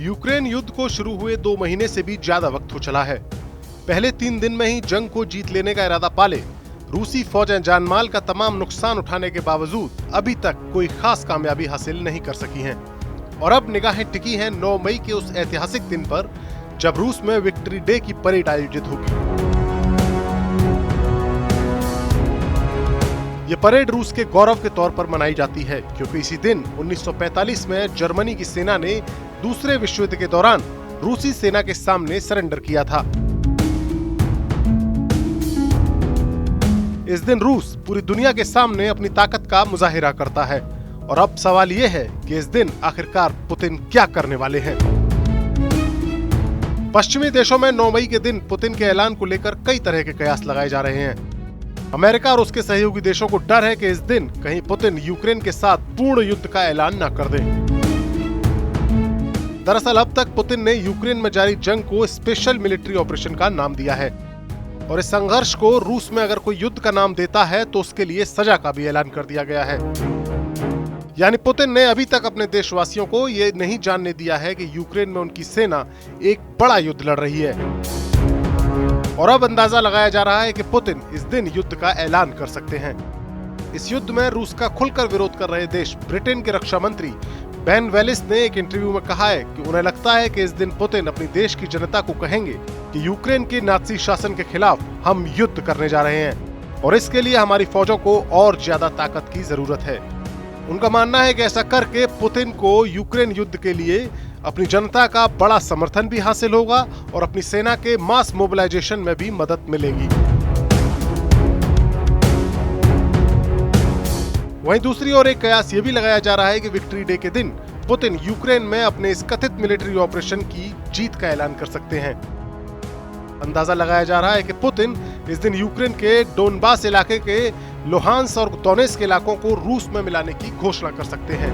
Ukraine युद्ध को शुरू हुए 2 महीने से भी ज्यादा वक्त हो चला है। पहले 3 दिन में ही जंग को जीत लेने का इरादा पाले रूसी फौजें जानमाल का तमाम नुकसान उठाने के बावजूद अभी तक कोई खास कामयाबी हासिल नहीं कर सकी हैं। और अब निगाहें टिकी हैं 9 मई के उस ऐतिहासिक दिन पर जब रूस में विक्ट्री डे की परेड आयोजित होगी। ये परेड रूस के गौरव के तौर पर मनाई जाती है क्योंकि इसी दिन 1945 में जर्मनी की सेना ने दूसरे विश्व युद्ध के दौरान रूसी सेना के सामने सरेंडर किया था। इस दिन रूस पूरी दुनिया के सामने अपनी ताकत का मुजाहिरा करता है और अब सवाल ये है कि इस दिन आखिरकार पुतिन क्या करने वाले हैं। पश्चिमी देशों में 9 मई के दिन पुतिन के ऐलान को लेकर कई तरह के कयास लगाए जा रहे हैं। अमेरिका और उसके सहयोगी देशों को डर है कि इस दिन कहीं पुतिन यूक्रेन के साथ पूर्ण युद्ध का ऐलान न कर दें। दरअसल अब तक पुतिन ने यूक्रेन में जारी जंग को स्पेशल मिलिट्री ऑपरेशन का नाम दिया है और इस संघर्ष को रूस में अगर कोई युद्ध का नाम देता है तो उसके लिए सजा का भी ऐलान कर दिया गया है। यानी पुतिन ने अभी तक अपने देशवासियों को ये नहीं जानने दिया है कि यूक्रेन में उनकी सेना एक बड़ा युद्ध लड़ रही है। और अब अंदाजा लगाया जा रहा है कि पुतिन इस दिन युद्ध का ऐलान कर सकते हैं। इस युद्ध में रूस का खुलकर विरोध कर रहे देश ब्रिटेन के रक्षा मंत्री बेन वेलिस ने एक इंटरव्यू में कहा है कि उन्हें लगता है कि इस दिन पुतिन अपनी देश की जनता को कहेंगे कि यूक्रेन के नाजी शासन के खिलाफ हम युद्ध करने जा रहे हैं और इसके लिए हमारी फौजों को और ज्यादा ताकत की जरूरत है। उनका मानना है कि ऐसा करके पुतिन को यूक्रेन युद्ध के लिए अपनी जनता का बड़ा समर्थन भी हासिल होगा और अपनी सेना के मास मोबिलाइजेशन में भी मदद मिलेगी। वहीं दूसरी ओर एक कयास ये भी लगाया जा रहा है कि विक्ट्री डे के दिन पुतिन यूक्रेन में अपने इस कथित मिलिट्री ऑपरेशन की जीत का ऐलान कर सकते हैं। अंदाजा लगाया जा रहा है कि पुतिन इस दिन यूक्रेन के डोनबास इलाके के लुहांस और दोनेत्स्क इलाकों को रूस में मिलाने की घोषणा कर सकते हैं।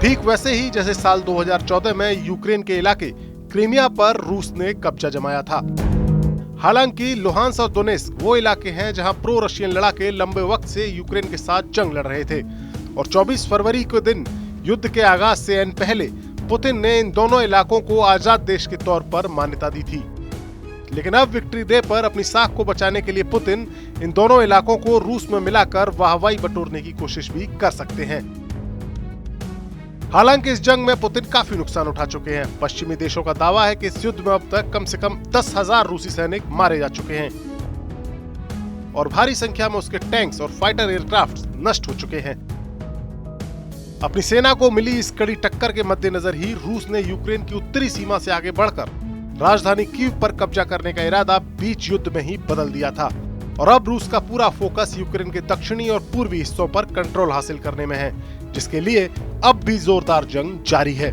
ठीक वैसे ही जैसे साल 2014 में यूक्रेन के इलाके क्रीमिया पर रूस ने कब्जा जमाया था। हालांकि लुहांस और दोनेत्स्क वो इलाके हैं जहां प्रो रशियन लड़ाके लंबे वक्त से यूक्रेन के साथ जंग लड़ रहे थे और 24 फरवरी के दिन युद्ध के आगाज से एन पहले पुतिन ने इन दोनों इलाकों को आजाद देश के तौर पर मान्यता दी थी। लेकिन अब विक्ट्री डे पर अपनी साख को बचाने के लिए पुतिन इन दोनों इलाकों को रूस में मिलाकर वाहवाही बटोरने की कोशिश भी कर सकते हैं। हालांकि इस जंग में पुतिन काफी नुकसान उठा चुके हैं। पश्चिमी देशों का दावा है कि इस युद्ध में अब तक कम से कम 10,000 रूसी सैनिक मारे जा चुके हैं और भारी संख्या में उसके टैंक्स और फाइटर एयरक्राफ्ट नष्ट हो चुके हैं। अपनी सेना को मिली इस कड़ी टक्कर के मद्देनजर ही रूस ने यूक्रेन की उत्तरी सीमा से आगे बढ़कर राजधानी कीव पर कब्जा करने का इरादा बीच युद्ध में ही बदल दिया था और अब रूस का पूरा फोकस यूक्रेन के दक्षिणी और पूर्वी हिस्सों पर कंट्रोल हासिल करने में है, जिसके लिए अब भी जोरदार जंग जारी है।